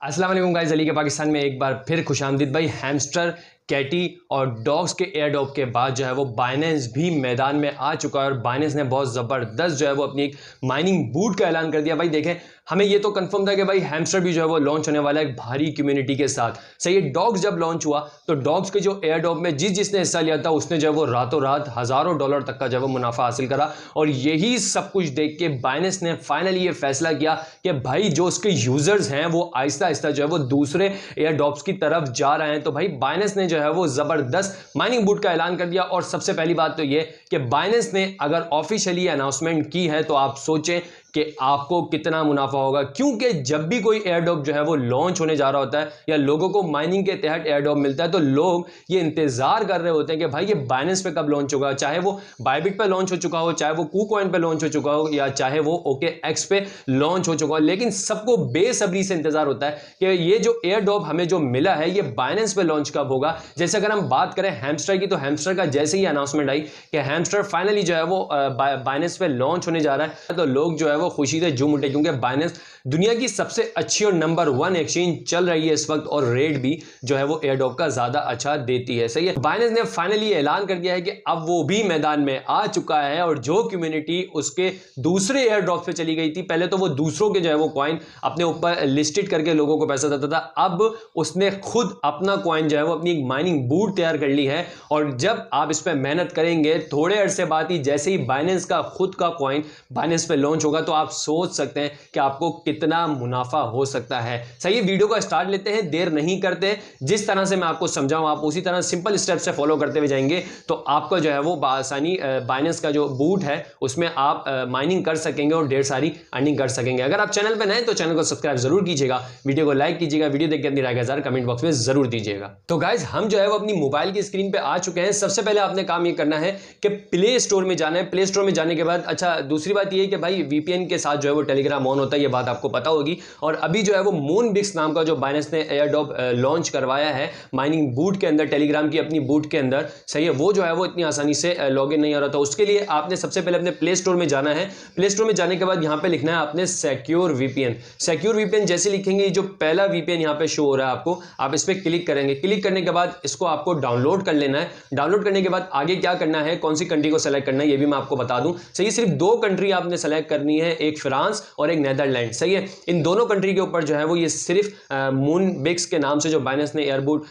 अस्सलाम वालेकुम गाइस, अली के पाकिस्तान में एक बार फिर खुशामदीद भाई। हैमस्टर, कैटी और डॉग्स के एयरड्रॉप के बाद जो है वो बाइनेंस भी मैदान में आ चुका है और बाइनेंस ने बहुत ज़बरदस्त जो है वो अपनी एक माइनिंग बूट का ऐलान कर दिया। भाई देखें, हमें ये तो कंफर्म था कि भाई हैमस्टर भी जो है वो लॉन्च होने वाला है एक भारी कम्युनिटी के साथ। सही है, डॉग्स जब लॉन्च हुआ तो डॉग्स के जो एयरड्रॉप में जिसने हिस्सा लिया था उसने जो है वो रातों रात हज़ारों डॉलर तक का जो है वो मुनाफा हासिल करा। और यही सब कुछ देख के बाइनेंस ने फाइनली ये फैसला किया कि भाई जो उसके यूजर्स हैं वो आहिस्ता आहिस्ता जो है वो दूसरे एयरड्रॉप्स की तरफ जा रहे हैं। तो भाई बाइनेंस ने जो है वो ज़बरदस्त माइनिंग बूट का ऐलान कर दिया। और सबसे पहली बात तो ये कि बाइनेंस ने अगर ऑफिशियली अनाउंसमेंट की है तो आप सोचें कि आपको कितना मुनाफा होगा, क्योंकि जब भी कोई एयरड्रॉप जो है वो लॉन्च होने जा रहा होता है या लोगों को माइनिंग के तहत एयरड्रॉप मिलता है तो लोग ये इंतजार कर रहे होते हैं कि भाई ये बाइनेंस पे कब लॉन्च होगा। चाहे वो बायबिट पे लॉन्च हो चुका हो, चाहे वो कूकॉइन पे लॉन्च हो चुका हो, या चाहे वो OKX पे लॉन्च हो चुका हो, लेकिन सबको बेसब्री से इंतजार होता है कि ये जो एयरड्रॉप हमें जो मिला है ये बाइनेंस पे लॉन्च कब होगा। जैसे अगर हम बात करें हैमस्टर की, तो हैमस्टर का जैसे ही अनाउंसमेंट आई कि हैमस्टर फाइनली जो है वो बाइनेंस पे लॉन्च होने जा रहा है तो लोग जो है वो खुशी से झूम उठे, क्योंकि बाइनेंस दुनिया की सबसे अच्छी और नंबर 1 एक्सचेंज चल रही है इस वक्त और रेट भी जो है वो एयरड्रॉप का ज्यादा अच्छा देती है। सही है, बाइनेंस ने फाइनली ऐलान कर दिया है कि अब वो भी मैदान में आ चुका है और जो कम्युनिटी उसके दूसरे एयरड्रॉप पे चली गई थी, पहले तो वो दूसरों के जो है वो कॉइन अपने ऊपर लिस्टेड करके लोगों को पैसा देता था, अब उसने खुद अपना कॉइन जो है वो अपनी माइनिंग बूट तैयार कर ली है। और जब आप इस पर मेहनत करेंगे थोड़े अरसे बाद ही जैसे ही बाइनेंस का खुद का कॉइन बाइनेंस पे लॉन्च होगा तो आप सोच सकते हैं कि आपको कितना मुनाफा हो सकता है। सही है, वीडियो का स्टार्ट लेते हैं, देर नहीं करते। जिस तरह से मैं आपको समझाऊं आप उसी तरह सिंपल स्टेप से फॉलो करते हुए जाएंगे तो आपका जो है वो आसानी बाइनेंस का जो बूट है उसमें आप माइनिंग कर सकेंगे और ढेर सारी अर्निंग कर सकेंगे। अगर आप चैनल पर नए तो चैनल को सब्सक्राइब जरूर कीजिएगा, वीडियो को लाइक कीजिएगा, वीडियो देख के अपनी राय का कमेंट बॉक्स में जरूर दीजिएगा। तो गाइज हम जो है वो अपनी मोबाइल की स्क्रीन पे आ चुके हैं। सबसे पहले आपने काम ये करना है कि प्ले स्टोर में जाना है। प्ले स्टोर में जाने के बाद अच्छा दूसरी बात ये है कि भाई VPN के साथ जो है वो टेलीग्राम ऑन होता है, ये बात आपको पता होगी। और अभी जो है वो मूनबिक्स नाम का जो बाइनेंस ने एयरड्रॉप लॉन्च करवाया है माइनिंग बूट के अंदर, टेलीग्राम की अपनी बूट के अंदर, सही है, वो जो है वो इतनी आसानी से लॉगिन नहीं हो रहा था। उसके लिए आपने सबसे पहले अपने प्ले स्टोर में जाना है। प्ले स्टोर में जाने के बाद यहाँ पे लिखना है आपने सिक्योर VPN। सिक्योर VPN जैसे लिखेंगे जो पहला VPN यहाँ पे शो हो रहा है आपको, आप इस पर क्लिक करेंगे। क्लिक करने के बाद इसको आपको डाउनलोड कर लेना है। डाउनलोड करने के बाद आगे क्या करना है, कौन सी कंट्री को सेलेक्ट करना है ये भी मैं आपको बता दूं। सही, सिर्फ 2 कंट्री आपने सेलेक्ट करनी है, एक फ्रांस और एक नेदरलैंड। सही है, इन दोनों कंट्री के ऊपर जो है वो ये सिर्फ मूनबिक्स के नाम से जो बाइनेंस ने एयरबूट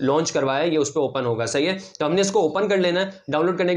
लॉन्च करवाया है ये उस पर ओपन होगा। सही है, तो हमने इसको ओपन कर लेना है। डाउनलोड करने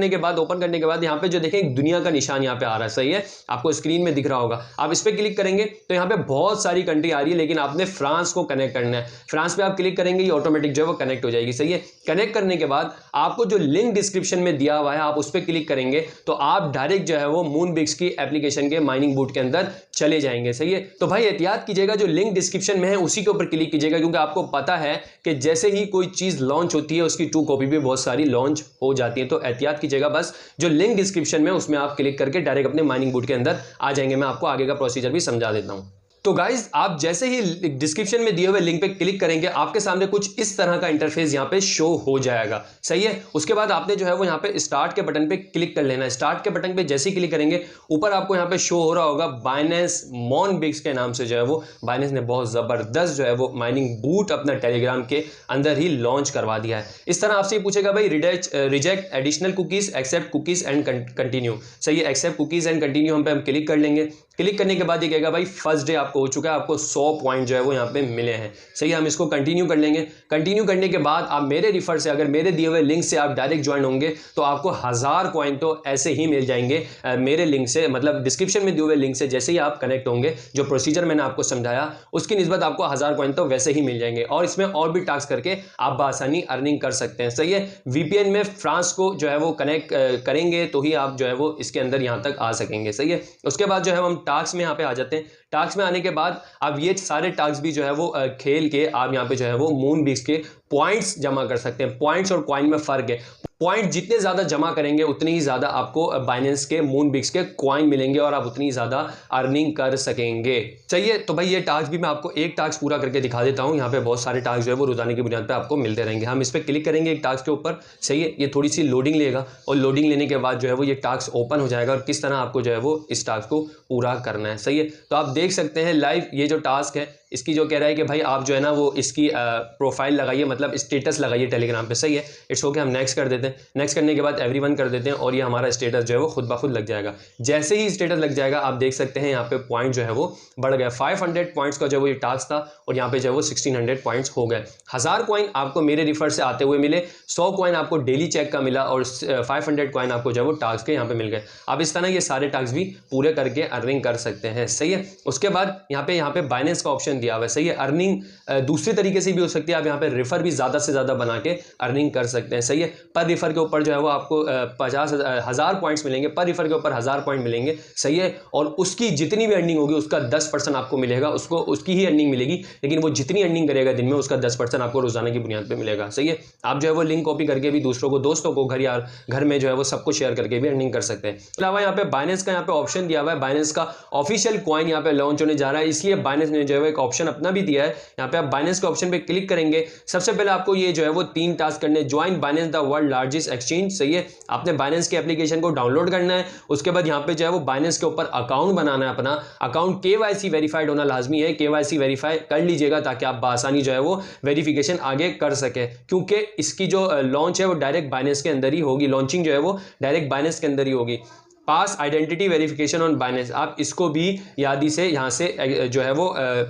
के बाद ओपन करने के बाद यहाँ पे जो देखें एक दुनिया का निशान यहाँ पे आ रहा है, सही है, आपको स्क्रीन में दिख रहा होगा। आप इस पर क्लिक करेंगे तो यहाँ पे बहुत सारी कंट्री आ रही है, लेकिन आपने फ्रांस को कनेक्ट करना है। फ्रांस पे आप क्लिक करेंगे ये ऑटोमेटिक जो है वो कनेक्ट हो जाएगी। सही है, कनेक्ट करने के बाद आपको जो लिंक डिस्क्रिप्शन में दिया हुआ है आप उस पर क्लिक करेंगे तो आप डायरेक्ट जो है वो मूनबिक्स की एप्लीकेशन के माइनिंग बूट के अंदर चले जाएंगे। सही है, तो भाई एहतियात कीजिएगा, जो लिंक डिस्क्रिप्शन में है उसी के ऊपर क्लिक कीजिएगा, क्योंकि आपको पता है कि जैसे ही कोई चीज लॉन्च होती है उसकी 2 कॉपी भी बहुत सारी लॉन्च हो जाती है। तो एहतियात कीजिएगा, बस जो लिंक डिस्क्रिप्शन में उसमें आप क्लिक करके डायरेक्ट अपने माइनिंग बूट के अंदर आ जाएंगे। मैं आपको आगे का प्रोसीजर भी समझा देता हूं। तो गाइज आप जैसे ही डिस्क्रिप्शन में दिए हुए लिंक पे क्लिक करेंगे आपके सामने कुछ इस तरह का इंटरफेस यहाँ पे शो हो जाएगा। सही है, उसके बाद आपने जो है वो यहाँ पे स्टार्ट के बटन पे क्लिक कर लेना है। स्टार्ट के बटन पे जैसे ही क्लिक करेंगे ऊपर आपको यहाँ पे शो हो रहा होगा बाइनेंस मूनबिक्स के नाम से जो है वो बाइनेंस ने बहुत जबरदस्त जो है वो माइनिंग बूट अपना टेलीग्राम के अंदर ही लॉन्च करवा दिया है। इस तरह आपसे पूछेगा भाई reject additional cookies, accept cookies and continue. सही है, एक्सेप्ट कुकीज एंड कंटिन्यू हम पे हम क्लिक कर लेंगे। क्लिक करने के बाद ये कहेगा भाई फर्स्ट डे आपको हो चुका है, आपको 100 पॉइंट जो है वो यहाँ पे मिले हैं। सही है, हम इसको कंटिन्यू कर लेंगे। कंटिन्यू करने के बाद आप मेरे रिफर से, अगर मेरे दिए हुए लिंक से आप डायरेक्ट ज्वाइन होंगे तो आपको 1000 कॉइन तो ऐसे ही मिल जाएंगे मेरे लिंक से, मतलब डिस्क्रिप्शन में दिए हुए लिंक से जैसे ही आप कनेक्ट होंगे, जो प्रोसीजर मैंने आपको समझाया उसकी निस्बत आपको 1000 कॉइन तो वैसे ही मिल जाएंगे। और इसमें और भी टास्क करके आप बआसानी अर्निंग कर सकते हैं। सही है, VPN में फ्रांस को जो है वो कनेक्ट करेंगे तो ही आप जो है वो इसके अंदर यहाँ तक आ सकेंगे। सही है, उसके बाद जो है हम टास्क में यहाँ पे आ जाते हैं। टास्क में आने के बाद अब ये सारे टास्क भी जो है वो खेल के आप यहाँ पे जो है वो मूनबिक्स के पॉइंट्स जमा कर सकते हैं। पॉइंट्स और कॉइन में फर्क है, पॉइंट जितने ज़्यादा जमा करेंगे उतनी ही ज़्यादा आपको बाइनेंस के मूनबिक्स के कॉइन मिलेंगे और आप उतनी ज़्यादा अर्निंग कर सकेंगे। चाहिए तो भाई ये टास्क भी मैं आपको एक टास्क पूरा करके दिखा देता हूँ। यहाँ पे बहुत सारे टास्क जो है वो रोजाना की बुनियाद पे आपको मिलते रहेंगे। हम इस पर क्लिक करेंगे एक टास्क के ऊपर। सही है, ये थोड़ी सी लोडिंग लेगा और लोडिंग लेने के बाद जो है वो ये टास्क ओपन हो जाएगा और किस तरह आपको जो है वो इस टास्क को पूरा करना है। सही है, तो आप देख सकते हैं लाइव ये जो टास्क है इसकी जो कह रहा है कि भाई आप जो है ना वो इसकी प्रोफाइल लगाइए, मतलब स्टेटस लगाइए टेलीग्राम पे, सही है। इट्स ओके, हम नेक्स्ट कर देते हैं। नेक्स्ट करने के बाद एवरीवन कर देते हैं और ये हमारा स्टेटस जो है वो खुद ब खुद लग जाएगा। जैसे ही स्टेटस लग जाएगा आप देख सकते हैं यहाँ पे पॉइंट जो है वो बढ़ गया। 500 पॉइंट्स का जो वो ये टास्क था और यहाँ पे जो है वो 1600 पॉइंट्स हो गए। 1000 कॉइन आपको मेरे रिफर से आते हुए मिले, 100 कॉइन आपको डेली चेक का मिला और 500 कॉइन आपको जो है वो टास्क के यहाँ पे मिल गए। आप इस तरह ये सारे टास्क भी पूरे करके अर्निंग कर सकते हैं, सही है। उसके बाद यहाँ पे बाइनेंस का ऑप्शन दिया हुआ है, सही है। अर्निंग दूसरी तरीके से भी हो सकती है, आप यहाँ पे रिफर भी ज़्यादा से ज़्यादा बना के अर्निंग कर सकते हैं, सही है। पर रिफर के ऊपर जो है वो आपको 50,000 पॉइंट्स मिलेंगे, पर रिफर के ऊपर 1000 पॉइंट मिलेंगे, सही है। और उसकी जितनी भी अर्निंग होगी उसका 10% आपको मिलेगा, उसको उसकी ही अर्निंग मिलेगी, लेकिन वो जितनी अर्निंग करेगा दिन में उसका 10% आपको रोजाना की बुनियाद पे मिलेगा, सही है। आप जो है वो लिंक कॉपी करके भी दूसरों को, दोस्तों को, घर में जो है वो सबको शेयर करके भी अर्निंग कर सकते हैं। इसके अलावा यहाँ पे बाइनेंस का यहाँ पे ऑप्शन दिया हुआ है, बाइनेंस का ऑफिशियल कॉइन यहाँ पे लॉन्च होने जा रहा है, इसलिए बाइनेंस ने जो है एक ऑप्शन अपना भी दिया है। यहाँ पे आप बाइनेंस के ऑप्शन पे क्लिक करेंगे, सबसे पहले आपको ये जो है वो 3 टास्क करने, join Binance the world largest exchange, सही है। आपने बाइनेंस के एप्लीकेशन को डाउनलोड करना है, उसके बाद यहाँ पे जो है वो बाइनेंस के ऊपर अकाउंट बनाना है अपना। अकाउंट KYC वेरीफाइड होना लाजमी है, KYC वेरीफाई कर लीजिएगा ताकि आप आसानी जो है वो वेरिफिकेशन आगे कर सके, क्योंकि इसकी जो लॉन्च है वो डायरेक्ट बाइनेंस के अंदर ही होगी, लॉन्चिंग जो है वो डायरेक्ट बाइनेंस के अंदर ही होगी। पास आइडेंटिटी वेरिफिकेशन ऑन बाइनेंस, आप इसको भी यादी से यहाँ से जो है वो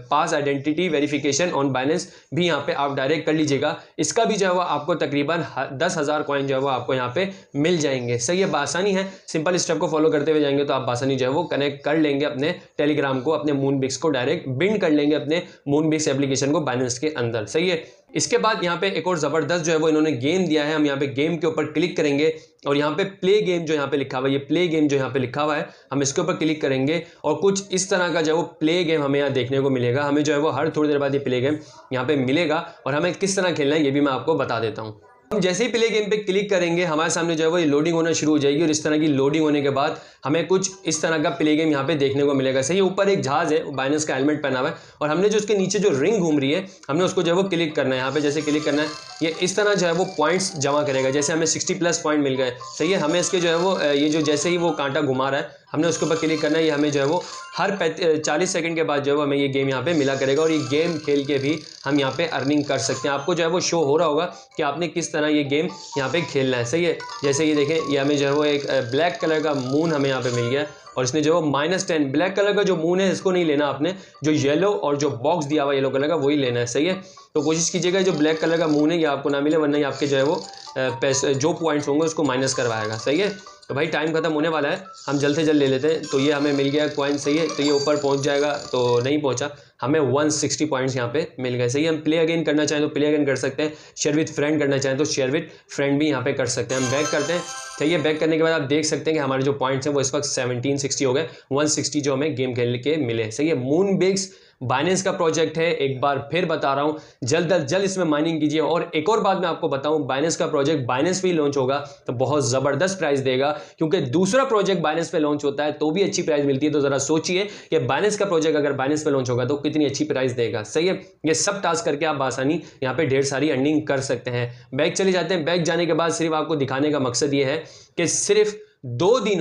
पास आइडेंटिटी वेरिफिकेशन ऑन बाइनेंस भी यहाँ पे आप डायरेक्ट कर लीजिएगा। इसका भी जो है वो आपको तकरीबन 10,000 कॉइन जो है वो आपको यहाँ पे मिल जाएंगे, सही है। बासानी है, सिंपल स्टेप को फॉलो करते हुए जाएंगे तो आप बासानी जो है वो कनेक्ट कर लेंगे अपने टेलीग्राम को, अपने मूनबिक्स को डायरेक्ट बिंड कर लेंगे अपने मूनबिक्स एप्लीकेशन को बाइनेंस के अंदर, सही है। इसके बाद यहाँ पे एक और ज़बरदस्त जो है वो इन्होंने गेम दिया है। हम यहाँ पे गेम के ऊपर क्लिक करेंगे और यहाँ पे प्ले गेम जो यहाँ पे लिखा हुआ है, ये प्ले गेम जो यहाँ पे लिखा हुआ है, हम इसके ऊपर क्लिक करेंगे और कुछ इस तरह का जो है वो प्ले गेम हमें यहाँ देखने को मिलेगा। हमें जो है वो हर थोड़ी देर बाद ये प्ले गेम यहाँ पे मिलेगा और हमें किस तरह खेलना है ये भी मैं आपको बता देता हूँ। हम जैसे ही प्ले गेम पे क्लिक करेंगे हमारे सामने जो है वो ये लोडिंग होना शुरू हो जाएगी और इस तरह की लोडिंग होने के बाद हमें कुछ इस तरह का प्ले गेम यहाँ पे देखने को मिलेगा, सही है। ऊपर एक जहाज है, बाइनेंस का हेलमेट पहना हुआ है और हमने जो उसके नीचे जो रिंग घूम रही है हमने उसको जो है वो क्लिक करना है। यहाँ पे जैसे क्लिक करना है ये इस तरह जो है वो पॉइंट्स जमा करेगा, जैसे हमें 60+ पॉइंट मिल गए, सही है। हमें इसके जो है वो ये जो जैसे ही वो कांटा घुमा रहा है हमने उसके ऊपर क्लिक करना है, ये हमें जो है वो हर 40 सेकंड के बाद जो है वो हमें ये गेम यहाँ पे मिला करेगा और ये गेम खेल के भी हम यहाँ पे अर्निंग कर सकते हैं। आपको जो है वो शो हो रहा होगा कि आपने किस तरह ये गेम यहाँ पे खेलना है, सही है। जैसे ये देखें, ये हमें जो है वो एक ब्लैक कलर का मून हमें यहाँ पे मिल गया और इसने जो है -10 ब्लैक कलर का जो मून है इसको नहीं लेना आपने, जो येलो और जो बॉक्स दिया हुआ येलो कलर का वही लेना है, सही है। तो कोशिश कीजिएगा जो ब्लैक कलर का मून है ये आपको ना मिले, वरना ये आपके जो है वो पैसे जो पॉइंट्स होंगे उसको माइनस करवाएगा, सही है। तो भाई टाइम खत्म होने वाला है, हम जल्द से जल्द ले लेते हैं। तो ये हमें मिल गया कॉइन, सही है। तो ये ऊपर पहुंच जाएगा, तो नहीं पहुंचा, हमें 160 पॉइंट्स यहाँ पे मिल गए, सही है। हम प्ले अगेन करना चाहें तो प्ले अगेन कर सकते हैं, शेयर विद फ्रेंड करना चाहें तो शेयर विद फ्रेंड भी यहाँ पे कर सकते हैं। हम बैक करते हैं, सही है। बैक करने के बाद आप देख सकते हैं कि हमारे जो पॉइंट्स हैं वो इस वक्त 1760 हो गए, 160 जो हमें गेम खेल के मिले, सही है। मूनबिक्स बाइनेंस का प्रोजेक्ट है, एक बार फिर बता रहा हूँ, जल्द अज जल्द इसमें माइनिंग कीजिए। और एक और बात मैं आपको बताऊँ, बाइनेंस का प्रोजेक्ट बाइनेंस पे ही लॉन्च होगा तो बहुत ज़बरदस्त प्राइस देगा, क्योंकि दूसरा प्रोजेक्ट बाइनेंस पे लॉन्च होता है तो भी अच्छी प्राइस मिलती है। तो ज़रा सोचिए कि बाइनेंस का प्रोजेक्ट अगर बाइनेंस पे लॉन्च होगा तो कितनी अच्छी प्राइस देगा, सही है। ये सब टास्क करके आप आसानी यहाँ पे ढेर सारी अर्निंग कर सकते हैं। बैक चले जाते हैं, बैक जाने के बाद सिर्फ आपको दिखाने का मकसद ये है कि सिर्फ 2 दिन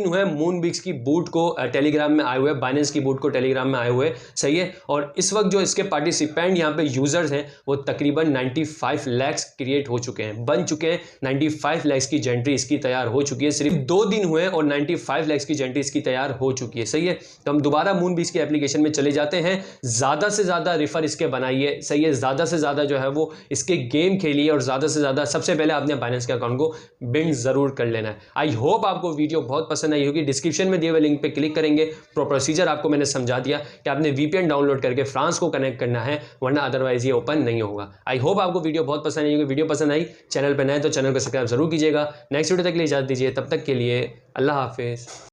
हुए मूनबिक्स की बूट को टेलीग्राम में आए हुए, बाइनेंस की बूट को टेलीग्राम में आए हुए, सही है। और इस वक्त जो इसके पार्टिसिपेंट यहाँ पे यूजर्स हैं वो तकरीबन 95 लाख क्रिएट हो चुके हैं, बन चुके हैं। 95 लाख की जेंट्री इसकी तैयार हो चुकी है, सिर्फ 2 दिन हुए और 95 लाख की जेंट्री इसकी तैयार हो चुकी है, सही है। तो हम दोबारा मूनबिक्स की एप्लीकेशन में चले जाते हैं, ज़्यादा से ज़्यादा रिफर इसके बनाइए, सही है। ज़्यादा से ज़्यादा जो है वो इसके गेम खेलिए और ज़्यादा से ज़्यादा सबसे पहले आपने बाइनेंस के अकाउंट को बिल्ड ज़रूर कर लेना है। आई होप आपको वीडियो बहुत पसंद आई होगी। डिस्क्रिप्शन में दिए हुए लिंक पे क्लिक करेंगे, प्रोसीजर आपको मैंने समझा दिया कि आपने VPN डाउनलोड करके फ्रांस को कनेक्ट करना है, वरना अदरवाइज ये ओपन नहीं होगा। आई होप आपको वीडियो बहुत पसंद आई होगी। वीडियो पसंद आई, चैनल पर नए तो चैनल को सब्सक्राइब जरूर कीजिएगा। नेक्स्ट वीडियो तक के लिए इजाजत दीजिए, तब तक के लिए अल्लाह हाफिज़।